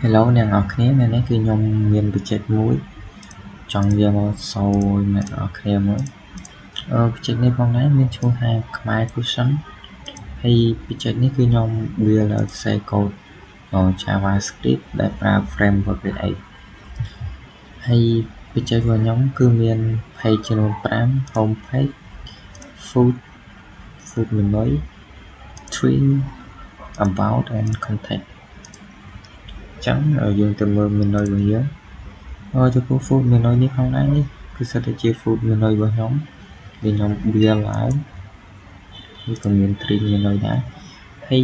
Hello អ្នកនរគ្នាថ្ងៃនេះគឺខ្ញុំមានបច្ចេកមួយចង់យកមកសោអ្នកនរគ្នាមើលបច្ចេកនេះផងដែរមានឈ្មោះថាខ្មែរ Cushion ហើយបច្ចេកនេះគឺខ្ញុំវាលើសរសេរកូដJavaScript ដែលប្រើ framework React ហើយបច្ចេករបស់ខ្ញុំគឺមាន page ចំនួន5 home page food menu trim about and contact ចឹងយើងទៅមើល menu របស់យើងចំពោះ food menu នេះផងដែរនេះគឺសិតតែជា food menu របស់ខ្ញុំវាខ្ញុំ build ឡើងនេះក៏មាន trim menu ដែរហើយ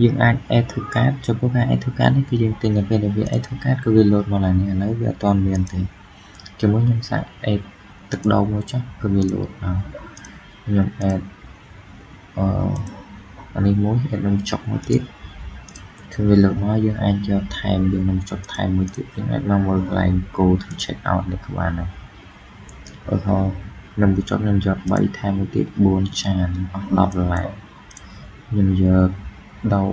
យើងអាច add to cart ចំពោះការ add to cart នេះគឺយើងទិញតែពេលដែលវា add to cart គឺវា load មកឡើងនេះឥឡូវវាអត់ទាន់មានទេជាមួយខ្ញុំសាក add ទឹកដោមកចុះគឺវា load មកខ្ញុំ add អានេះមួយ add នំចុកមួយទៀតគឺវាលើកមកយើងអាចយកថែមយើងនំចុកថែមមួយទៀតយើងអាចមកមើលកន្លែង go to check out នេះក៏បានដែរឧទាហរណ៍នំចុកខ្ញុំយក3ថែមមួយទៀត4ចានអស់$10ខ្ញុំយកដោ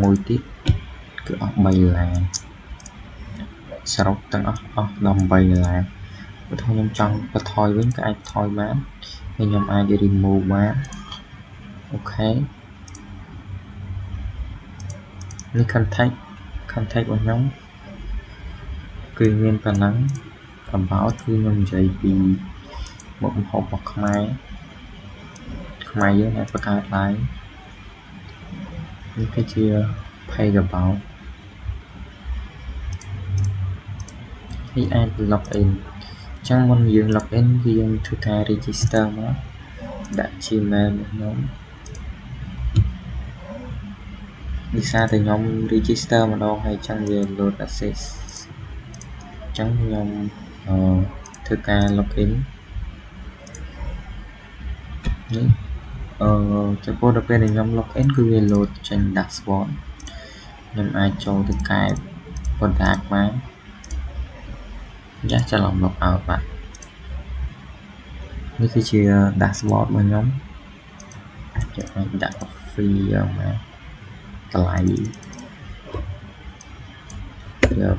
មួយទៀតគឺអស់$3សរុបទាំងអស់$18បើថាខ្ញុំចង់បន្ថយវិញក៏អាចថយបានហើយខ្ញុំអាច remove បានអូខេនេះ contact របស់ខ្ញុំគឺមានប៉ុណ្ណឹង about គឺខ្ញុំនិយាយពីមុខម្ហូបរបស់ខ្មែរយើងដែលបង្កើតឡើងនេះគឺជា page about ហើយអាច log in ចឹងមុនយើង log in គឺយើងធ្វើការ register មកដាក់ Gmail របស់ខ្ញុំដោយសារតែខ្ញុំ register ម្ដងហើយចឹងវា load access ចឹងខ្ញុំធ្វើការ login នេះចំពោះដល់ពេលដែលខ្ញុំ login គឺវា load ចេញ dashboard ខ្ញុំអាចចូលទៅកែ product បានចាស់ច្រឡំ log out បាទនេះគឺជា dashboard របស់ខ្ញុំខ្ញុំអាចដាក់ free យកមកតម្លៃយក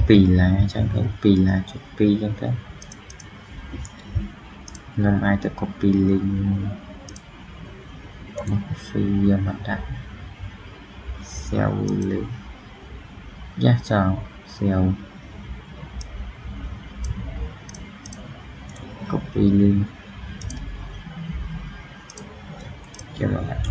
$2ចឹងទៅ$2.2ចឹងទៅខ្ញុំអាចទៅ copy link មក free យកមកដាក់ sell link យ៉ាចង់ sell copy link យកមកដាក់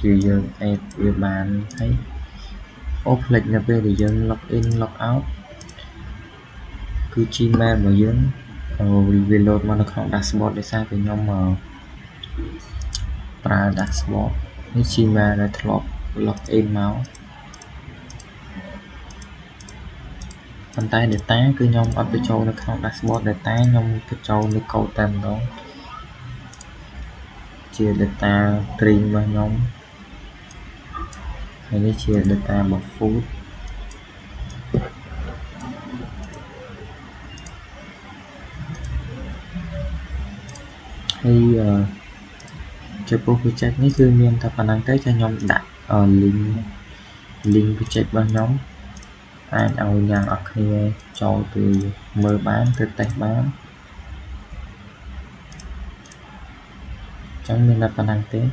គឺយើង add វាបានហើយផ្លេចនៅពេលដែលយើង log in log out គឺ Gmail របស់យើងវា load មកនៅក្នុង dashboard ដោយសារតែខ្ញុំប្រើ dashboard នេះ Gmail ដែលធ្លាប់ log in មកប៉ុន្តែ data គឺខ្ញុំអត់បញ្ចូលនៅក្នុង dashboard data ខ្ញុំបញ្ចូលនៅ code តែម្ដងជា data string របស់ខ្ញុំហើយនេះជា data របស់ food ហើយចំពោះ project នេះគឺមានតែប៉ុណ្ណឹងទេចាំខ្ញុំដាក់ link project របស់ខ្ញុំអាចឲ្យអ្នកនរគ្នាចូលទៅមើលបានទៅ test បានចឹងមានតែប៉ុណ្ណឹងទេ